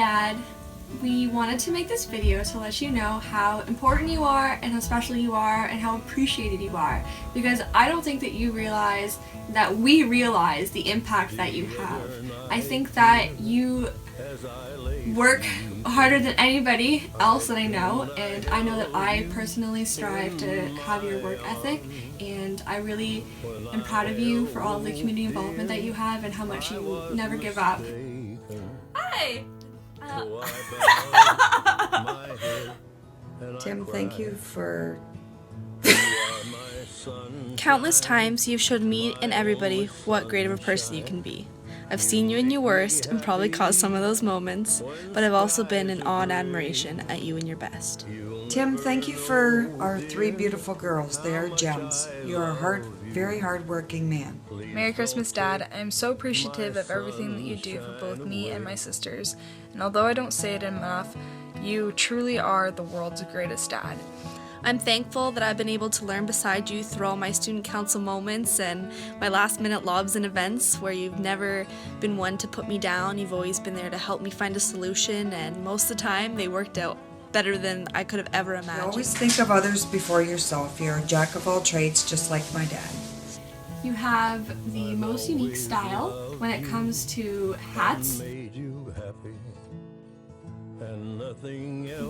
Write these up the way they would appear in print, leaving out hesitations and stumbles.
Dad. We wanted to make this video to let you know how important you are and how special you are and how appreciated you are, because I don't think that you realize that we realize the impact that you have. I think that you work harder than anybody else that I know, and I know that I personally strive to have your work ethic, and I really am proud of you for all of the community involvement that you have and how much you never give up. Hi! Tim, thank you for Countless times you've showed me and everybody what great of a person you can be. I've seen you in your worst and probably caused some of those moments, but I've also been in awe and admiration at you in your best. Tim, thank you for our 3 beautiful girls. They are gems. You are a very hard-working man. Merry Christmas, Dad. I am so appreciative of everything that you do for both me and my sisters, and although I don't say it enough, you truly are the world's greatest dad. I'm thankful that I've been able to learn beside you through all my student council moments and my last-minute lobs and events where you've never been one to put me down. You've always been there to help me find a solution, and most of the time they worked out better than I could have ever imagined. You always think of others before yourself. You're a jack of all trades, just like my dad. You have the most unique style when it comes to hats,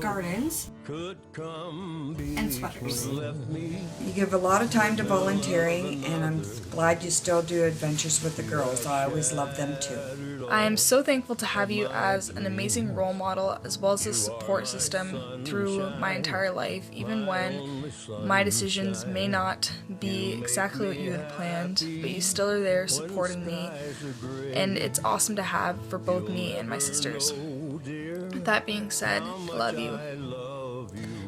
gardens, and sweaters. You give a lot of time to volunteering, and I'm glad you still do adventures with the girls. I always love them too. I am so thankful to have you as an amazing role model as well as a support system through my entire life, even when my decisions may not be exactly what you had planned, but you still are there supporting me, and it's awesome to have for both me and my sisters. With that being said, I love you.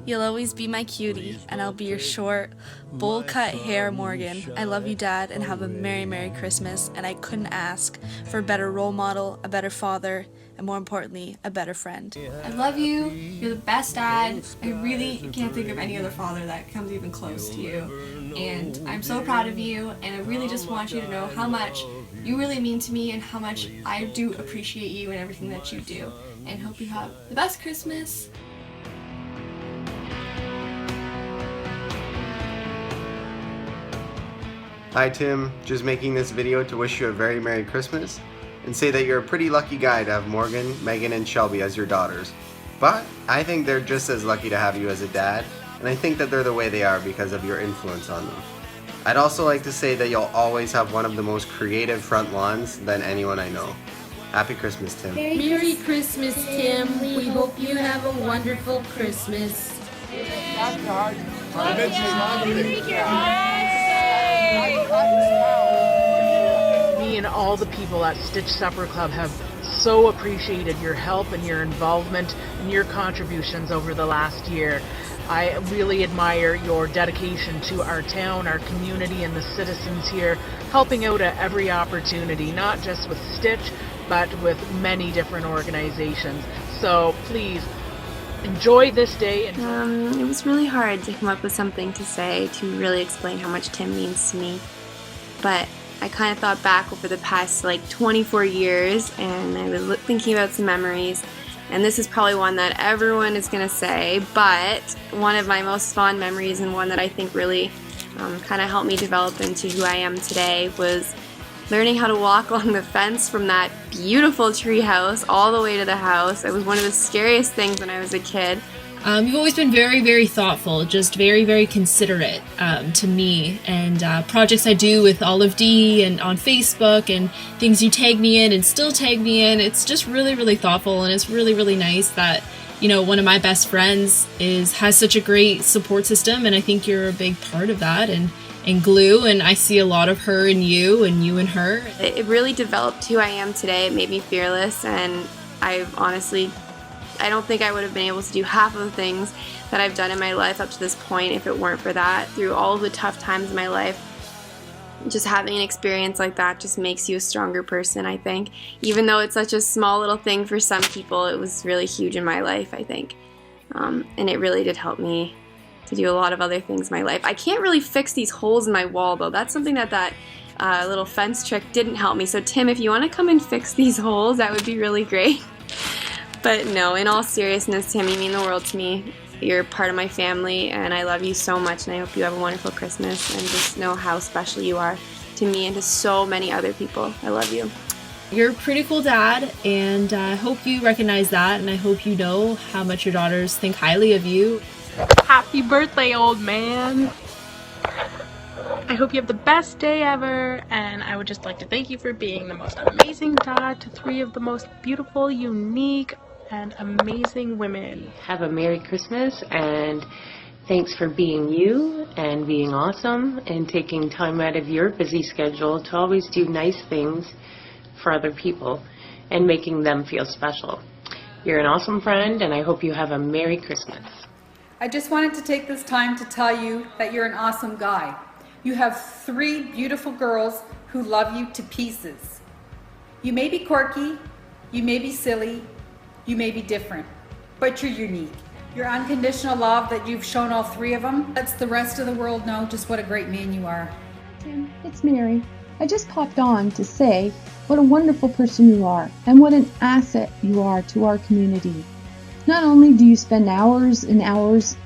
You'll always be my cutie, and I'll be your short, bowl-cut hair Morgan. I love you, Dad, and have a Merry, Merry Christmas, and I couldn't ask for a better role model, a better father, and more importantly, a better friend. I love you. You're the best dad. I really can't think of any other father that comes even close to you. And I'm so proud of you, and I really just want you to know how much you really mean to me and how much I do appreciate you and everything that you do. And hope you have the best Christmas. Hi Tim, just making this video to wish you a very Merry Christmas and say that you're a pretty lucky guy to have Morgan, Megan, and Shelby as your daughters. But I think they're just as lucky to have you as a dad, and I think that they're the way they are because of your influence on them. I'd also like to say that you'll always have one of the most creative front lawns than anyone I know. Happy Christmas, Tim. Merry Christmas, Tim. We hope you have a wonderful Christmas. Me and all the people at Stitch Supper Club have so appreciated your help and your involvement and your contributions over the last year. I really admire your dedication to our town, our community, and the citizens here, helping out at every opportunity, not just with Stitch, but with many different organizations. So please enjoy this day. It was really hard to come up with something to say to really explain how much Tim means to me. But I kind of thought back over the past 24 years, and I was thinking about some memories. And this is probably one that everyone is going to say, but one of my most fond memories and one that I think really kind of helped me develop into who I am today was learning how to walk along the fence from that beautiful tree house all the way to the house. It was one of the scariest things when I was a kid. You've always been very, very thoughtful, just very, very considerate to me and projects I do with Olive D and on Facebook and things you tag me in and still tag me in. It's just really, really thoughtful, and it's really, really nice that, you know, one of my best friends has such a great support system, and I think you're a big part of that and glue, and I see a lot of her in you and you in her. It really developed who I am today. It made me fearless, and I don't think I would have been able to do half of the things that I've done in my life up to this point if it weren't for that. Through all of the tough times in my life, just having an experience like that just makes you a stronger person, I think. Even though it's such a small little thing for some people, it was really huge in my life, I think. And it really did help me to do a lot of other things in my life. I can't really fix these holes in my wall, though. That's something that little fence trick didn't help me. So Tim, if you want to come and fix these holes, that would be really great. But no, in all seriousness, Tim, you mean the world to me. You're part of my family, and I love you so much, and I hope you have a wonderful Christmas, and just know how special you are to me and to so many other people. I love you. You're a pretty cool dad, and I hope you recognize that, and I hope you know how much your daughters think highly of you. Happy birthday, old man. I hope you have the best day ever, and I would just like to thank you for being the most amazing dad to 3 of the most beautiful, unique, and amazing women. Have a Merry Christmas, and thanks for being you and being awesome and taking time out of your busy schedule to always do nice things for other people and making them feel special. You're an awesome friend, and I hope you have a Merry Christmas. I just wanted to take this time to tell you that you're an awesome guy. You have 3 beautiful girls who love you to pieces. You may be quirky, you may be silly, you may be different, but you're unique. Your unconditional love that you've shown all 3 of them lets the rest of the world know just what a great man you are. Tim, it's Mary. I just popped on to say what a wonderful person you are and what an asset you are to our community. Not only do you spend hours and hours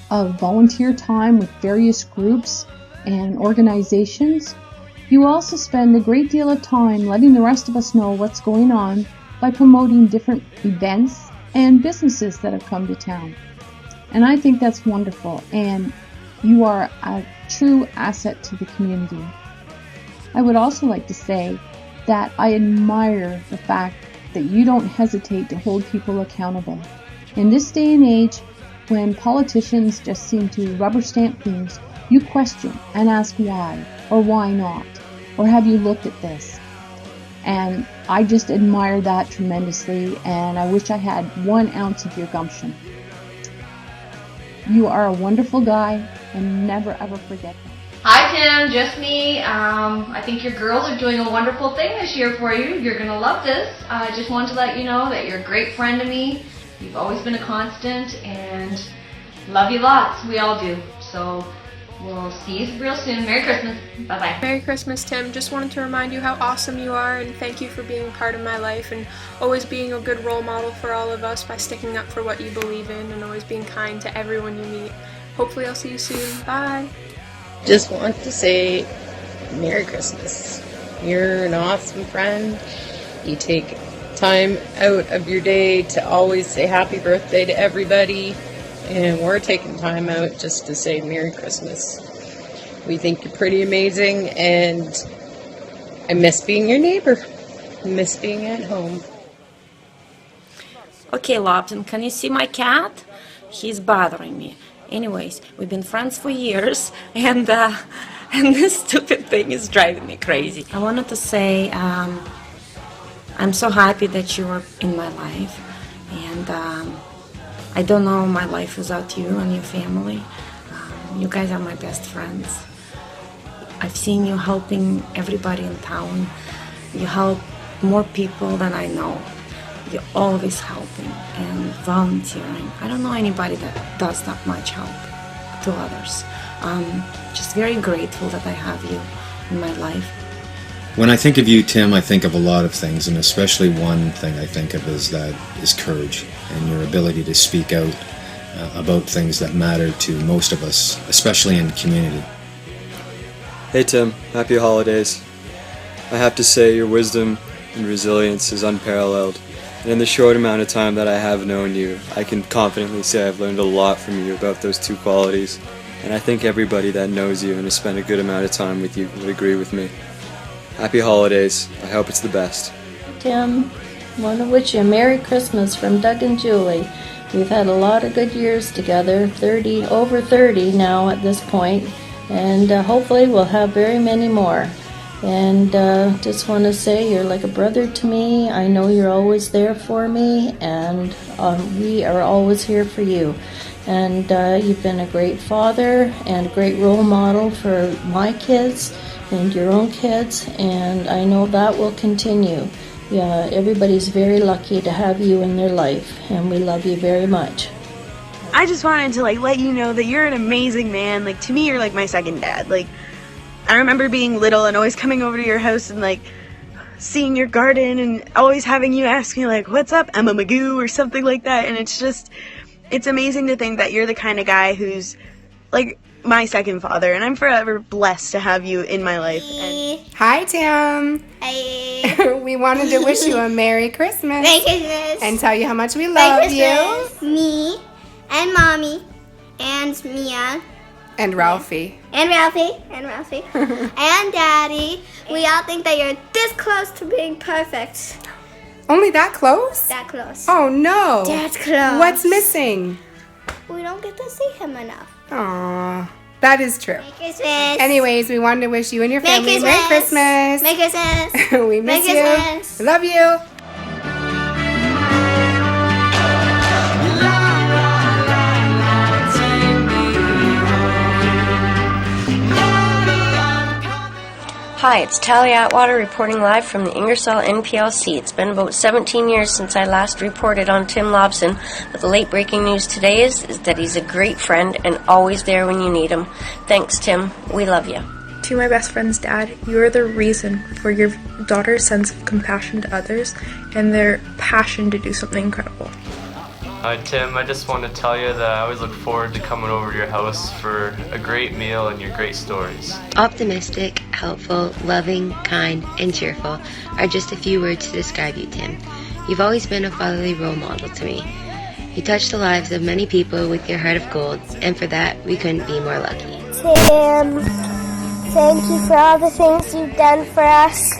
of volunteer time with various groups and organizations, you also spend a great deal of time letting the rest of us know what's going on by promoting different events and businesses that have come to town. And I think that's wonderful, and you are a true asset to the community. I would also like to say that I admire the fact that you don't hesitate to hold people accountable. In this day and age, when politicians just seem to rubber stamp things, you question and ask why, or why not, or have you looked at this? And I just admire that tremendously, and I wish I had 1 ounce of your gumption. You are a wonderful guy, and never ever forget that. Hi Tim, just me. I think your girls are doing a wonderful thing this year for you. You're going to love this. I just wanted to let you know that you're a great friend to me. You've always been a constant, and love you lots. We all do. So we'll see you real soon. Merry Christmas. Bye-bye. Merry Christmas, Tim. Just wanted to remind you how awesome you are, and thank you for being part of my life and always being a good role model for all of us by sticking up for what you believe in and always being kind to everyone you meet. Hopefully I'll see you soon. Bye. Just want to say Merry Christmas. You're an awesome friend. You take time out of your day to always say happy birthday to everybody, and we're taking time out just to say Merry Christmas. We think you're pretty amazing, and I miss being your neighbor. I miss being at home. Okay, Lobson, can you see my cat? He's bothering me. Anyways, we've been friends for years, and this stupid thing is driving me crazy. I wanted to say I'm so happy that you are in my life, and I don't know my life without you and your family. You guys are my best friends. I've seen you helping everybody in town. You help more people than I know. You're always helping and volunteering. I don't know anybody that does that much help to others. I'm just very grateful that I have you in my life. When I think of you, Tim, I think of a lot of things, and especially one thing I think of is courage and your ability to speak out about things that matter to most of us, especially in the community. Hey Tim, happy holidays. I have to say your wisdom and resilience is unparalleled. And in the short amount of time that I have known you, I can confidently say I've learned a lot from you about those 2 qualities. And I think everybody that knows you and has spent a good amount of time with you would agree with me. Happy holidays. I hope it's the best. Tim, I want to wish you a Merry Christmas from Doug and Julie. We've had a lot of good years together, over 30 now at this point, and hopefully we'll have very many more. And just want to say you're like a brother to me. I know you're always there for me, and we are always here for you. And you've been a great father and a great role model for my kids and your own kids, and I know that will continue. Yeah, everybody's very lucky to have you in their life, and we love you very much. I just wanted to let you know that you're an amazing man. To me, you're like my second dad. I remember being little and always coming over to your house and seeing your garden and always having you ask me like, what's up, Emma Magoo, or something like that. And it's amazing to think that you're the kind of guy who's like my second father, and I'm forever blessed to have you in my life. And hi, Tim. Hi. We wanted to wish you a Merry Christmas. Merry Christmas. And tell you how much we love you. Me and Mommy and Mia. And Ralphie. And Ralphie. And Daddy. We all think that you're this close to being perfect. Only that close? That close. Oh, no. That close. What's missing? We don't get to see him enough. Aw, that is true. Merry Christmas. Anyways, we wanted to wish you and your family Merry Christmas. Merry Christmas. We miss Merry you. Christmas. We love you. Hi, it's Tally Atwater reporting live from the Ingersoll NPLC. It's been about 17 years since I last reported on Tim Lobson, but the late breaking news today is that he's a great friend and always there when you need him. Thanks, Tim. We love you. To my best friend's dad, you are the reason for your daughter's sense of compassion to others and their passion to do something incredible. Hi Tim, I just want to tell you that I always look forward to coming over to your house for a great meal and your great stories. Optimistic, helpful, loving, kind, and cheerful are just a few words to describe you, Tim. You've always been a fatherly role model to me. You touched the lives of many people with your heart of gold, and for that, we couldn't be more lucky. Tim, thank you for all the things you've done for us.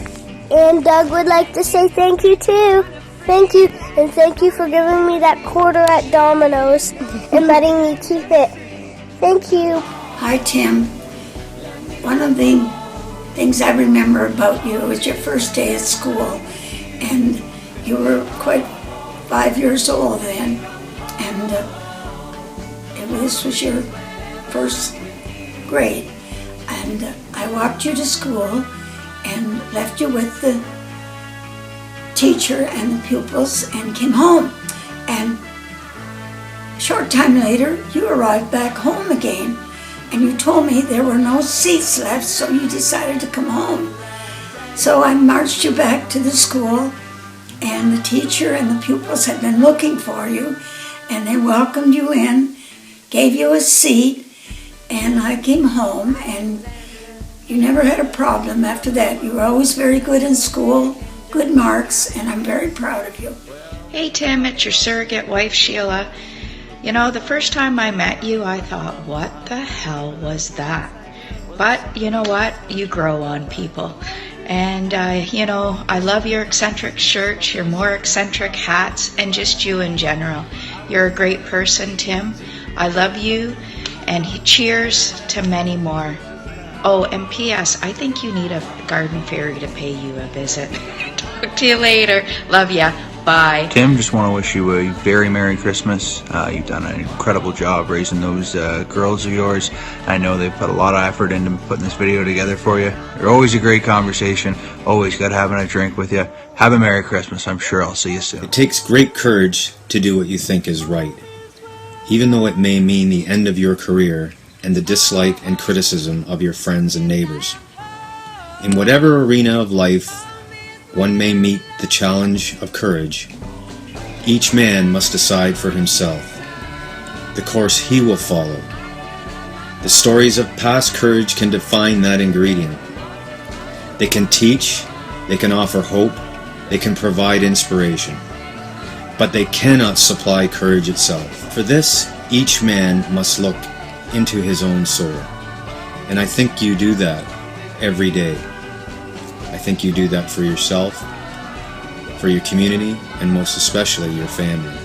And Doug would like to say thank you too. Thank you, and thank you for giving me that quarter at Domino's and letting me keep it. Thank you. Hi, Tim. One of the things I remember about you was your first day at school, and you were quite 5 years old then, and this was your first grade, and I walked you to school and left you with the teacher and the pupils and came home, and a short time later you arrived back home again, and you told me there were no seats left, so you decided to come home. So I marched you back to the school, and the teacher and the pupils had been looking for you, and they welcomed you in, gave you a seat, and I came home, and you never had a problem after that. You were always very good in school, good marks, and I'm very proud of you. Hey Tim, it's your surrogate wife Sheila. You know, the first time I met you, I thought, what the hell was that? But you know what? You grow on people. And, I love your eccentric shirts, your more eccentric hats, and just you in general. You're a great person, Tim. I love you, and cheers to many more. Oh, and P.S., I think you need a garden fairy to pay you a visit. Talk to you later. Love ya. Bye. Tim, just want to wish you a very Merry Christmas. You've done an incredible job raising those girls of yours. I know they've put a lot of effort into putting this video together for you. You're always a great conversation. Always good having a drink with you. Have a Merry Christmas. I'm sure I'll see you soon. It takes great courage to do what you think is right, even though it may mean the end of your career and the dislike and criticism of your friends and neighbors. In whatever arena of life one may meet the challenge of courage, each man must decide for himself the course he will follow. The stories of past courage can define that ingredient. They can teach, they can offer hope, they can provide inspiration, but they cannot supply courage itself. For this, each man must look into his own soul. And I think you do that every day. I think you do that for yourself, for your community, and most especially your family.